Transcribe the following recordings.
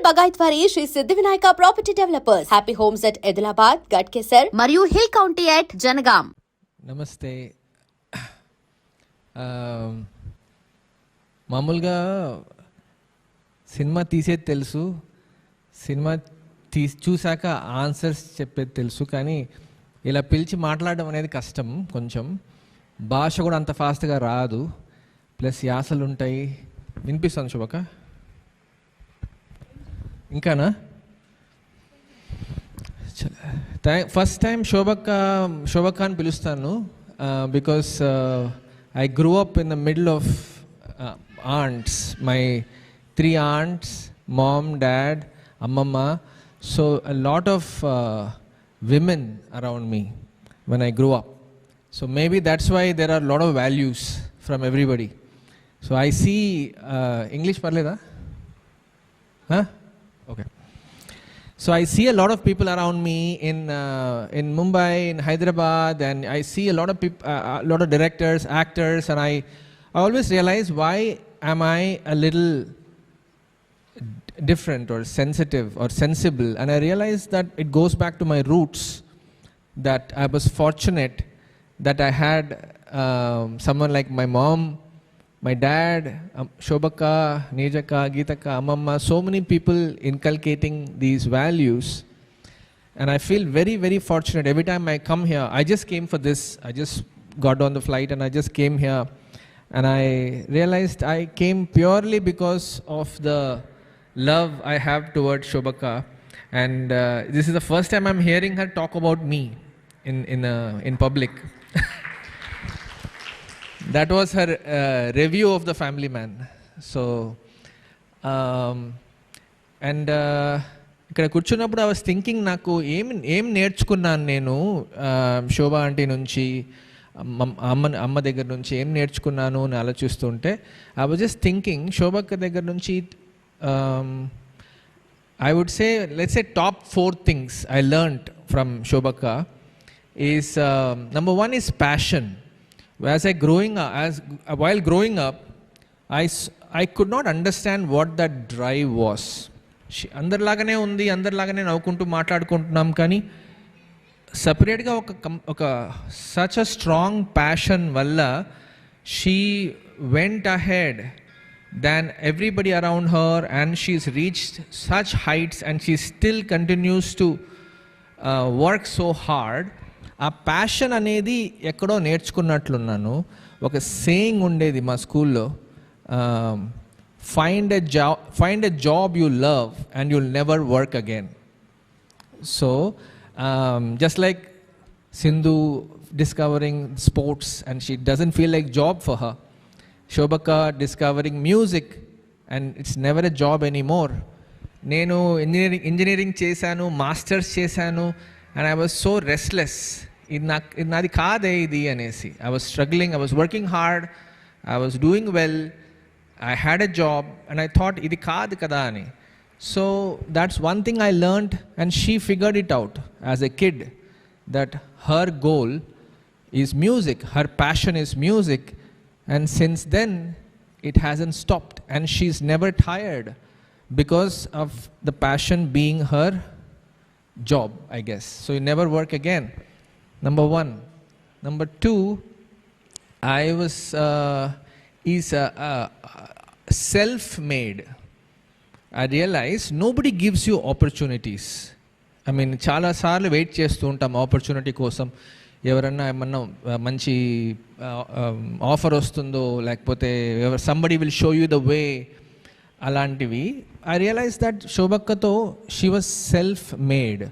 బగాయత్ వారి శ్రీ సిద్ధి Vinayaka property developers. Happy homes at Edilabad, Ghatkesar మరియు hill county at Jangaon. నమస్తే. మామూలుగా సినిమా తీసేది తెలుసు, సినిమా చూశాక ఆన్సర్స్ చెప్పేది తెలుసు, కానీ ఇలా పిలిచి మాట్లాడడం అనేది కష్టం. కొంచెం భాష కూడా అంత ఫాస్ట్గా రాదు, ప్లస్ యాసలు ఉంటాయి. వినిపిస్తాను శుభక? ఇంకానా? ఫస్ట్ టైం శోభక్క అని పిలుస్తాను because I grew up in the middle of aunts, my 3 aunts, mom, dad, అమ్మమ్మ. So a lot of women around me when I grew up. So maybe that's why there are a lot of values from everybody. So I see English parleda? Huh? Okay. So I see a lot of people around me in Mumbai, in Hyderabad, and I see a lot of people, a lot of directors, actors, and I always realize, why am I a little different or sensitive or sensible? And I realized that it goes back to my roots, that I was fortunate that I had someone like my mom, my dad, Shobaka, Nejaka, Geetaka, Amamma, so many people inculcating these values. And I feel very, very fortunate. Every time I come here, I just came for this. I just got on the flight and I just came here. And I realized I came purely because of the love I have towards Shobaka. And this is the first time I'm hearing her talk about me in public. That was her review of the Family Man. So, and ఇక్కడ కూర్చున్నప్పుడు I was thinking, నాకు ఏం నేర్చుకున్నాను నేను శోభా aunty నుంచి, అమ్మ దగ్గర నుంచి ఏం నేర్చుకున్నాను అని ఆలోచిస్తుంటే ఐ వాజ్ జస్ట్ థింకింగ్, శోభక్క దగ్గర నుంచి I would say, let's say top 4 things I learned from Shobaka is, number 1 is passion. While growing up, I could not understand what that drive was. అందరిలాగానే ఉంది, అందరిలాగానే నవ్వుకుంటూ మాట్లాడుకుంటున్నాం, కానీ సపరేట్గా ఒక సచ్ అ స్ట్రాంగ్ ప్యాషన్ వల్ల she went ahead than everybody around her, and she's reached such heights, and she still continues to work so hard. ఆ passion అనేది ఎక్కడో నేర్చుకున్నట్లున్నాను. ఒక సేయింగ్ ఉండేది మా స్కూల్లో, find a job you love and you'll never work again. So just like Sindhu discovering sports and she doesn't feel like job for her, Shobaka discovering music and it's never a job anymore. Nenu engineering chesanu, masters chesanu, and I was so restless. Idi nadi kaade idi anesi I was struggling. I was working hard, I was doing well, I had a job, and I thought idi kaadu kada ani. So that's one thing I learned, and she figured it out as a kid, that her goal is music, her passion is music, and since then it hasn't stopped, and she's never tired because of the passion being her job, I guess. So you never work again. Number 1. Number 2, I was self-made. I realized nobody gives you opportunities. I mean, చాలా సార్లు wait చేస్తూ ఉంటాం opportunity కోసం. ఎవరన్నా ఏమన్నా మంచి offer వస్తుందో, లేకపోతే somebody will show you the way, అలాంటివి. I realized that శోభక్కతో she was self-made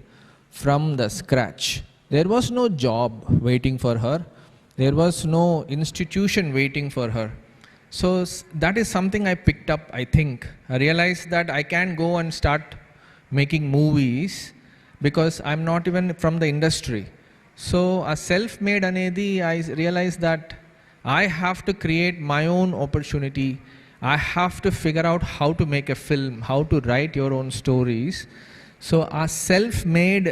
from the scratch. There was no job waiting for her. There was no institution waiting for her. So that is something I picked up, I think. I realized that I can't go and start making movies because I'm not even from the industry. So a self-made anedi, I realized that I have to create my own opportunity. I have to figure out how to make a film, how to write your own stories. So a self-made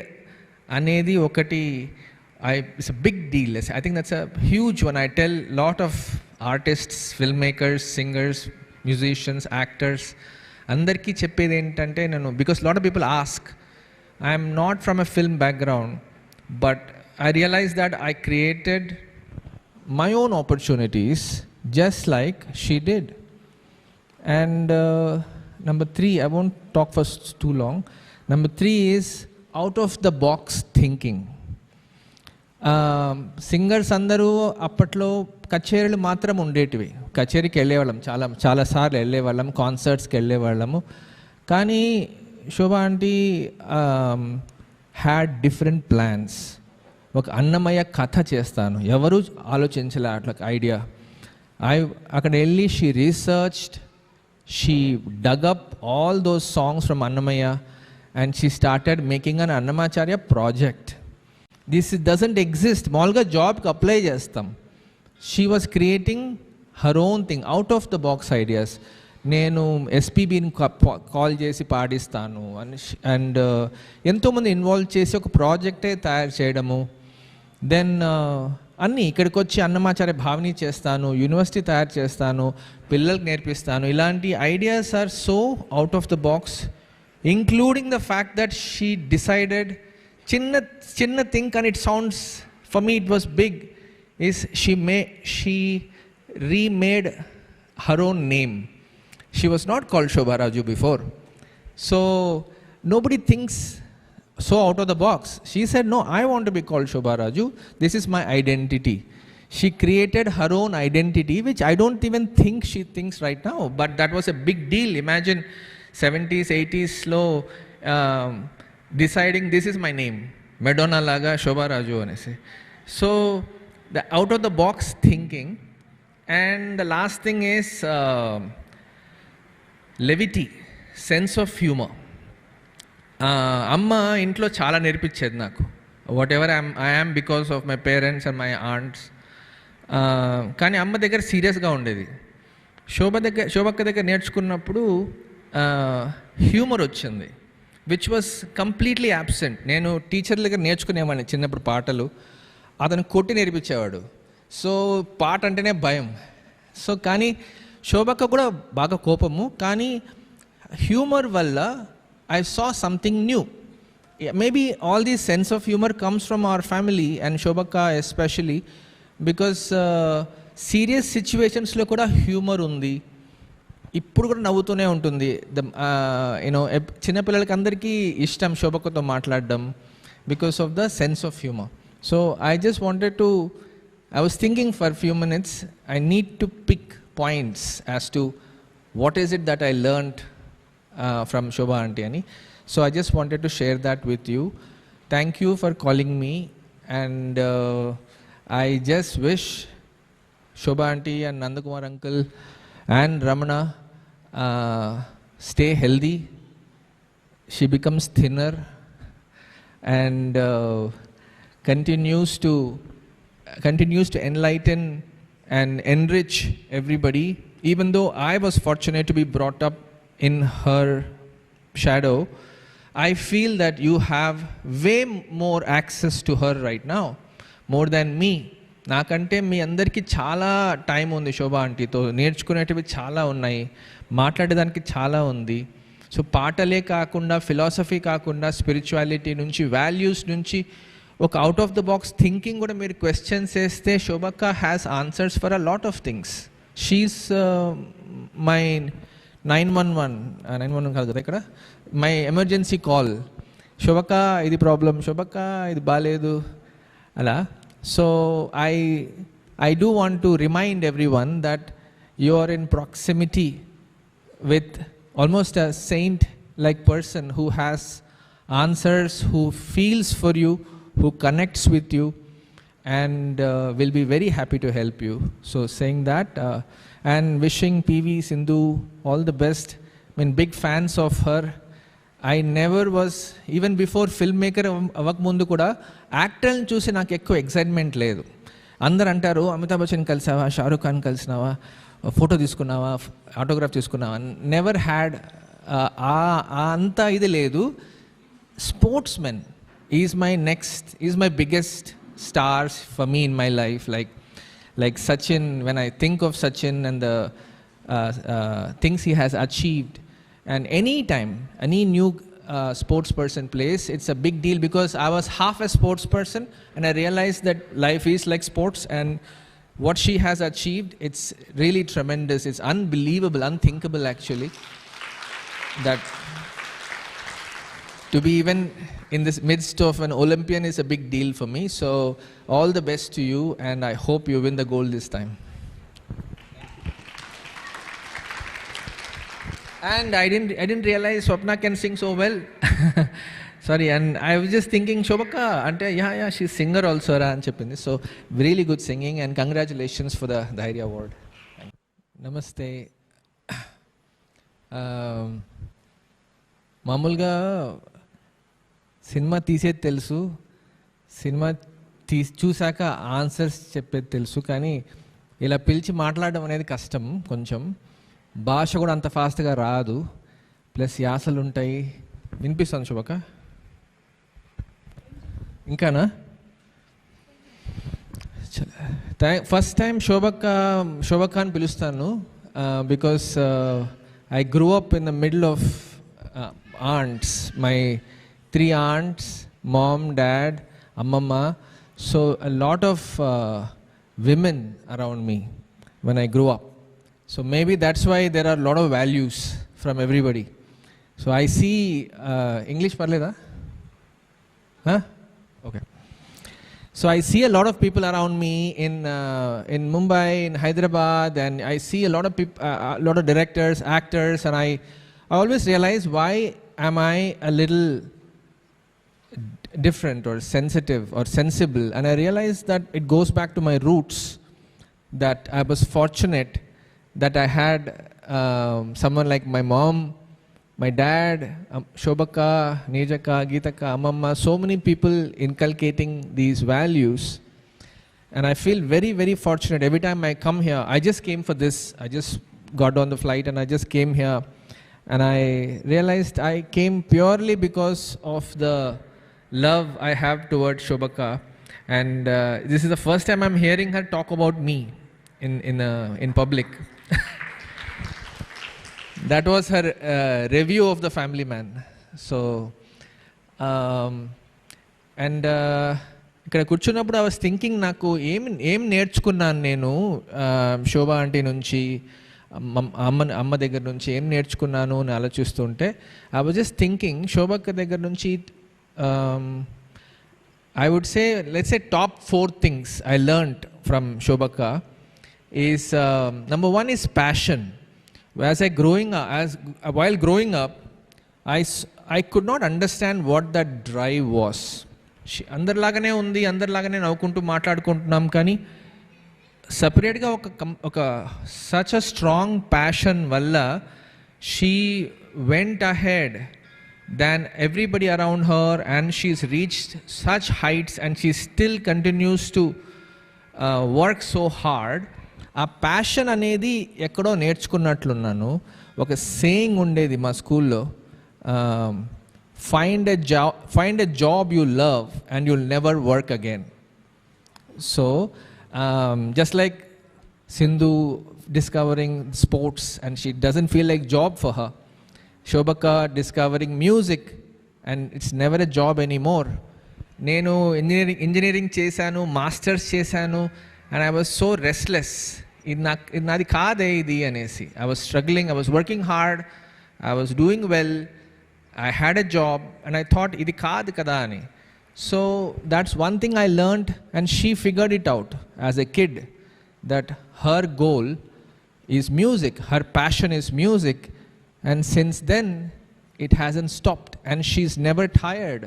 anedi okati, it's a big deal. I think that's a huge one. I tell lot of artists, filmmakers, singers, musicians, actors, అందరికీ చెప్పేది ఏంటంటే నేను, because lot of people ask, I'm not from a film background, but I realized that I created my own opportunities just like she did. And number 3, I won't talk for too long. Number 3 is out of the box thinking. Singers అందరూ అప్పట్లో కచేరీలు మాత్రం ఉండేటివి. కచేరీకి వెళ్ళేవాళ్ళం, చాలాసార్లు వెళ్ళేవాళ్ళం, కాన్సర్ట్స్కి వెళ్ళేవాళ్ళము. కానీ శోభా aunty had different plans. ఒక అన్నమయ్య కథ చేస్తాను, ఎవరు ఆలోచించలే అట్లా ఐడియా. అక్కడ వెళ్ళి she researched, she dug up all those songs from Annamayya and she started making an Annamacharya project. This doesn't exist. మామూలుగా జాబ్కి అప్లై చేస్తాం. She was creating her own thing, out of the box ideas. నేను ఎస్పీబీని call చేసి పాడిస్తాను and ఎంతోమంది involve చేసి ఒక ప్రాజెక్టే తయారు చేయడము. దెన్ అన్నీ ఇక్కడికి వచ్చి అన్నమాచార్య భావని చేస్తాను, యూనివర్సిటీ తయారు చేస్తాను, పిల్లలకు నేర్పిస్తాను. ఇలాంటి ideas are so out of the box, including the fact that she decided చిన్న thing and it sounds for me it was big, is she remade her own name. She was not called Shobha Raju before. So nobody thinks so out of the box. She said, no, I want to be called Shobha Raju. This is my identity. She created her own identity, which I don't even think she thinks right now. But that was a big deal. Imagine 70s, 80s slow deciding this is my name. Madonna laga Shobha Raju anese. So the out of the box thinking. And the last thing is levity, sense of humour. అమ్మ ఇంట్లో చాలా నేర్పించేది నాకు. Whatever I am because of my parents and my aunts. కానీ అమ్మ దగ్గర సీరియస్గా ఉండేది. శోభక్క దగ్గర నేర్చుకున్నప్పుడు హ్యూమర్ వచ్చింది, విచ్ వాజ్ కంప్లీట్లీ యాబ్సెంట్. నేను టీచర్ దగ్గర నేర్చుకునేవాడిని చిన్నప్పుడు పాటలు, అతను కొట్టి నేర్పించేవాడు. సో పాట అంటేనే భయం. సో కానీ శోభక్క కూడా బాగా కోపము, కానీ హ్యూమర్ వల్ల I saw something new. Maybe all these sense of humour comes from our family and శోభక్క ఎస్పెషలీ, బికాస్ సీరియస్ సిచ్యువేషన్స్లో కూడా హ్యూమర్ ఉంది. ఇప్పుడు కూడా నవ్వుతూనే ఉంటుంది. యూనో చిన్నపిల్లలకి అందరికీ ఇష్టం శోభక్కతో మాట్లాడడం because of the sense of humour. So I just wanted to, I was thinking for a few minutes, I need to pick points as to what is it that I learned from Shobha Aunty Ani. So I just wanted to share that with you. Thank you for calling me, and I just wish Shobha Aunty and Nandakumar uncle and Ramana stay healthy. She becomes thinner and continues to enlighten and enrich everybody. Even though I was fortunate to be brought up in her shadow, I feel that you have way more access to her right now, more than me. నాకంటే మీ అందరికీ చాలా time ఉంది శోభా ఆంటీతో, నేర్చుకునేటివి చాలా ఉన్నాయి, మాట్లాడేదానికి చాలా ఉంది. So పాటలే కాకుండా, ఫిలాసఫీ కాకుండా, స్పిరిచువాలిటీ నుంచి, వాల్యూస్ నుంచి, ఒక out of the box thinking కూడా మీరు క్వశ్చన్స్ వేస్తే శోభక్క has answers for a lot of things. She's my 911 కాదు కదా ఇక్కడ, మై ఎమర్జెన్సీ కాల్. శోభక్క ఇది ప్రాబ్లం, శోభక్క ఇది బాగాలేదు అలా. So I do want to remind everyone that you are in proximity with almost a saint like person who has answers, who feels for you, who connects with you, and will be very happy to help you. So saying that and wishing PV Sindhu all the best. I mean, big fans of her. I never was, even before filmmaker avak mundu kuda actor ni chusi naaku ekku excitement ledu. Andaru antaru Amitabh Bachchan kalsava, Shah Rukh Khan kalsnava, photo తీసుకున్నావా, autograph తీసుకున్నావా, never had అంతా ఇది లేదు. Sports men is my biggest stars for me in my life. Like Sachin, when I think of Sachin and the things he has achieved, And any new sports person plays, it's a big deal because I was half a sports person and I realized that life is like sports, and what she has achieved, it's really tremendous. It's unbelievable, unthinkable actually, that to be even in this midst of an Olympian is a big deal for me. So all the best to you, and I hope you win the gold this time. And I didn't realize Swapna can sing so well. Sorry, and I was just thinking, Shobaka, ante yeah, she's singer also ra అని చెప్పింది. So really good singing, and congratulations for the Dhairya award. Namaste. మామూలుగా cinema తీసేది తెలుసు, cinema చూసాక answers చెప్పేది తెలుసు, కానీ ఇలా పిలిచి మాట్లాడడం అనేది కష్టం. కొంచెం భాష కూడా అంత ఫాస్ట్గా రాదు, ప్లస్ యాసలు ఉంటాయి. వినిపిస్తాను శుభక? ఇంకానా? ఫస్ట్ టైం శోభక్క అని పిలుస్తాను because I grew up in the middle of aunts, my 3 aunts, mom, dad, ammamma, so a lot of women around me when I grew up. So maybe that's why there are a lot of values from everybody. So I see English parleda? Huh? Okay. So I see a lot of people around me in Mumbai, in Hyderabad, and I see a lot of people, a lot of directors, actors, and I always realize, why am I a little different or sensitive or sensible? And I realized that it goes back to my roots, that I was fortunate that I had someone like my mom, my dad, Shobaka, Nejaka, Geetaka, Amamma, so many people inculcating these values. And I feel very, very fortunate. Every time I come here, I just came for this. I just got on the flight and I just came here. And I realized I came purely because of the love I have towards Shobaka. And this is the first time I'm hearing her talk about me in public. That was her review of the Family Man. So, and ఇక్కడ కూర్చున్నప్పుడు I was thinking, నాకు ఏం నేర్చుకున్నాను నేను శోభా aunty నుంచి, అమ్మ దగ్గర నుంచి ఏం నేర్చుకున్నాను అని ఆలోచిస్తుంటే, ఐ వాజ్ జస్ట్ థింకింగ్ శోభక్క దగ్గర నుంచి I would say, let's say top 4 things I learned from శోభక్క is, number 1 is passion. While growing up, I could not understand what that drive was. అందరిలాగానే ఉంది, అందరిలాగానే నవ్వుకుంటూ మాట్లాడుకుంటున్నాం, కానీ సపరేట్గా ఒక సచ్ అ స్ట్రాంగ్ ప్యాషన్ వల్ల she went ahead than everybody around her, and she's reached such heights, and she still continues to work so hard. ఆ passion అనేది ఎక్కడో నేర్చుకున్నట్లున్నాను. ఒక సేయింగ్ ఉండేది మా స్కూల్లో, find a job you love and you'll never work again. So just like Sindhu discovering sports and she doesn't feel like job for her, Shobaka discovering music and it's never a job anymore. Nenu engineering chesanu, masters chesanu, and I was so restless. Idi nadi kaade idi anesi. I was struggling, I was working hard, I was doing well, I had a job, and I thought idi kaadu kada ani. So that's one thing I learned, and she figured it out as a kid, that her goal is music, her passion is music, and since then it hasn't stopped, and she's never tired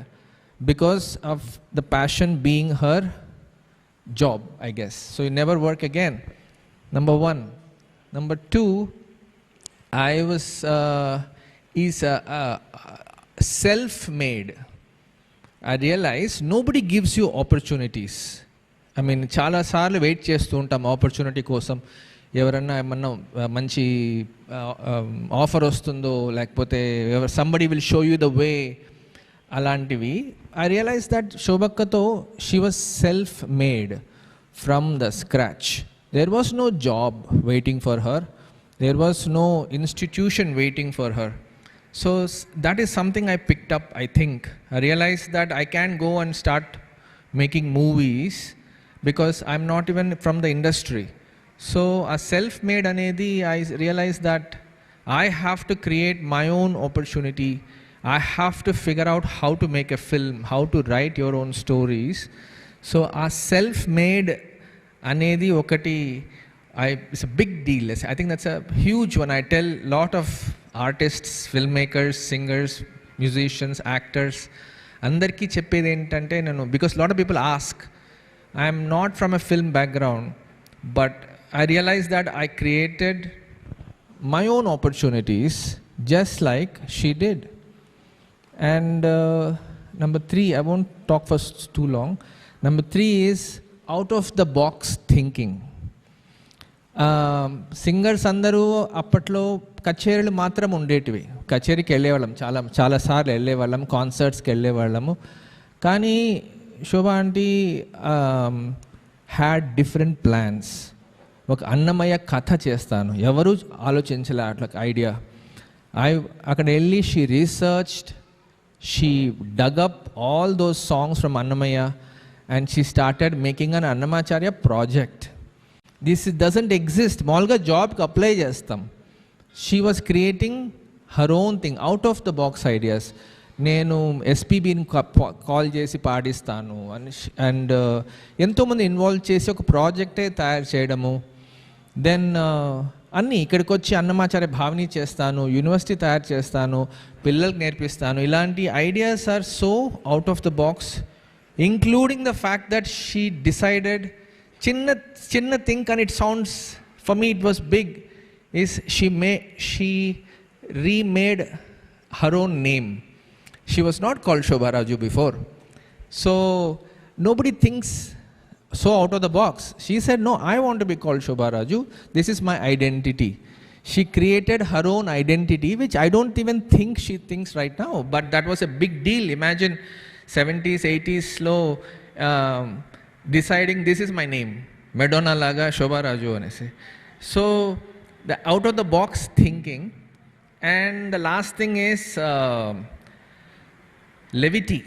because of the passion being her job, I guess. So you never work again. Number 1. Number 2, I was self-made. I realize nobody gives you opportunities. I mean, చాలా సార్లు wait చేస్తూ ఉంటాం opportunity కోసం. ఎవరన్నా ఏమన్నా మంచి offer వస్తుందో, లేకపోతే somebody will show you the way, అలాంటివి. ఐ రియలైజ్ దట్ శోభక్కతో she was self made from the scratch. There was no job waiting for her, there was no institution waiting for her. So that is something I picked up, I think. I realized that I can't go and start making movies because I'm not even from the industry. So a self-made anedi, I realized that I have to create my own opportunity. I have to figure out how to make a film, how to write your own stories. So a self-made anedi okati, it's a big deal. I think that's a huge one. I tell lot of artists, filmmakers, singers, musicians, actors, అందరికీ చెప్పేది ఏంటంటే నేను, because lot of people ask, I'm not from a film background, but I realise that I created my own opportunities just like she did. And number 3, I won't talk for too long. Number 3 is out of the box thinking. Singers అందరూ అప్పట్లో కచేరీలు మాత్రం ఉండేటివి. కచేరీకి వెళ్ళేవాళ్ళం, చాలాసార్లు వెళ్ళేవాళ్ళం, కాన్సర్ట్స్కి వెళ్ళేవాళ్ళము. కానీ శోభా aunty had different plans. ఒక అన్నమయ్య కథ చేస్తాను, ఎవరు ఆలోచించలే అట్లా ఐడియా. అక్కడ వెళ్ళి she researched, she dug up all those songs from Annamayya and she started making an Annamacharya project. This doesn't exist. మామూలుగా జాబ్కి అప్లై చేస్తాం. She was creating her own thing, out of the box ideas. నేను ఎస్పీబీని call చేసి పాడిస్తాను and ఎంతోమంది involve చేసి ఒక ప్రాజెక్టే తయారు చేయడము. దెన్ అన్నీ ఇక్కడికి వచ్చి అన్నమాచార్య భావని చేస్తాను, యూనివర్సిటీ తయారు చేస్తాను, పిల్లలకు నేర్పిస్తాను. ఇలాంటి ideas are so out of the box, including the fact that she decided చిన్న thing and it sounds, for me it was big, is she remade her own name. She was not called Shobha Raju before, so nobody thinks so out of the box. She said, no, I want to be called Shobha Raju, this is my identity. She created her own identity, which I don't even think she thinks right now, but that was a big deal. Imagine 70s 80s లో deciding this is my name, Madonna laga Shobha Raju anesi. So the out of the box thinking. And the last thing is levity,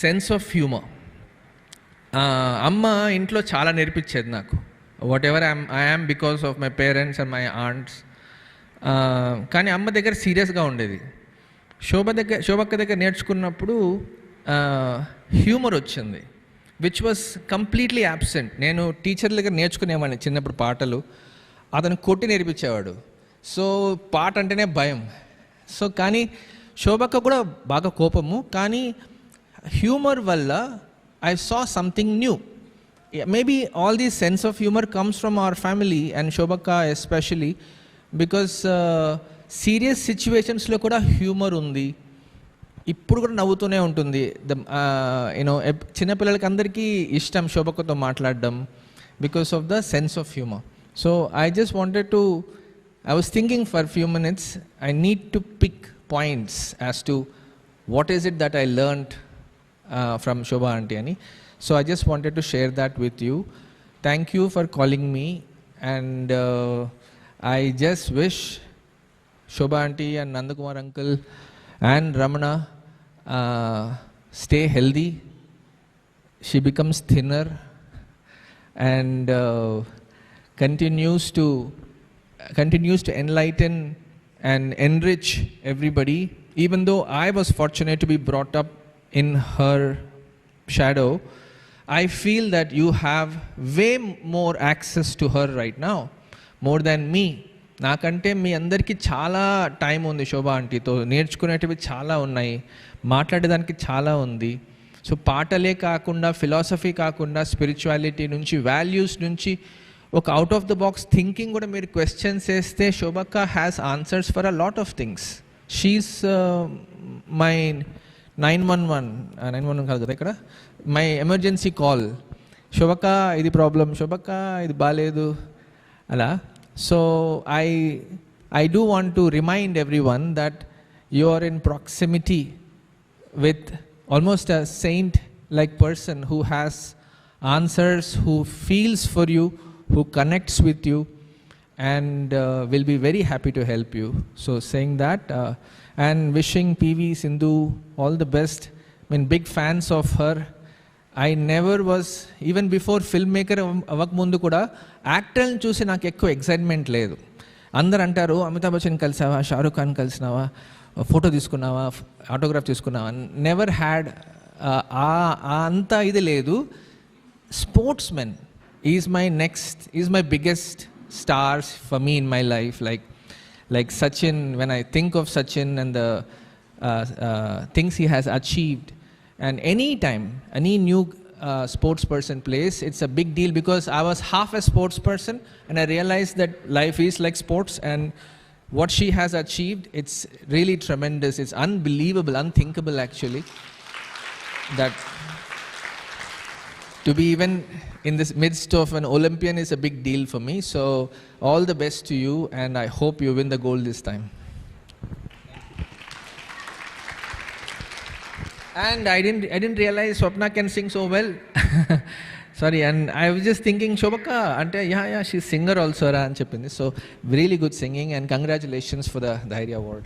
sense of humor. Amma intlo chala nerpichedi naku, whatever I am because of my parents and my aunts. Kani amma దగ్గర సీరియస్గా ఉండేది. శోభక్క దగ్గర నేర్చుకున్నప్పుడు humour వచ్చింది, which was completely absent. నేను teacher దగ్గర నేర్చుకునేవాడిని చిన్నప్పుడు పాటలు, అతను కొట్టి నేర్పించేవాడు. సో పాట అంటేనే భయం. సో కానీ శోభక్క కూడా బాగా కోపము, కానీ హ్యూమర్ వల్ల I saw something new. Maybe all these sense of humour comes from our family and శోభక్క ఎస్పెషలీ, బికాస్ సీరియస్ సిచ్యువేషన్స్లో కూడా హ్యూమర్ ఉంది. ఇప్పుడు కూడా నవ్వుతూనే ఉంటుంది. యూనో చిన్నపిల్లలకి అందరికీ ఇష్టం శోభక్కతో మాట్లాడడం because of the sense of humour. So I just wanted to, I was thinking for a few minutes, I need to pick points as to what is it that I learned from Shobha Aunty ani. So I just wanted to share that with you. Thank you for calling me, and I just wish Shobha Aunty and Nandakumar uncle and Ramana stay healthy. She becomes thinner and continues to enlighten and enrich everybody. Even though I was fortunate to be brought up in her shadow, I feel that you have way more access to her right now, more than me. నాకంటే మీ అందరికీ చాలా time ఉంది శోభా ఆంటీతో, నేర్చుకునేటివి చాలా ఉన్నాయి, మాట్లాడేదానికి చాలా ఉంది. So పాటలే కాకుండా, ఫిలాసఫీ కాకుండా, స్పిరిచువాలిటీ నుంచి, వాల్యూస్ నుంచి, ఒక out of the box thinking కూడా మీరు క్వశ్చన్స్ వేస్తే శోభక్క has answers for a lot of things. She's my 911 కాదు కదా ఇక్కడ, మై ఎమర్జెన్సీ కాల్. శోభక్క ఇది ప్రాబ్లం, శోభక్క ఇది బాగాలేదు అలా. So I do want to remind everyone that you are in proximity with almost a saint-like person who has answers, who feels for you, who connects with you, and will be very happy to help you. So saying that, and wishing PV Sindhu all the best. I mean, big fans of her. I never was, even before filmmaker అవ్వకముందు కూడా యాక్టర్ని చూసి నాకు ఎక్కువ excitement లేదు. అందరు అంటారు Amitabh Bachchan కలిసావా, Shah Rukh Khan కలిసినావా, photo తీసుకున్నావా, autograph తీసుకున్నావా. Never had అంత ఇది లేదు. Sportsmen is my biggest stars for me in my life, like Sachin. When I think of Sachin and the things he has achieved, and any new sports person plays, it's a big deal, because I was half a sports person and I realized that life is like sports, and what she has achieved, it's really tremendous. It's unbelievable, unthinkable actually, that to be even in this midst of an Olympian is a big deal for me. So all the best to you, and I hope you win the gold this time. And I didn't realize Swapna can sing so well. Sorry, and I was just thinking Shobaka ante yeah she's singer also ra ani cheppindi. So really good singing, and congratulations for the Dhairya award.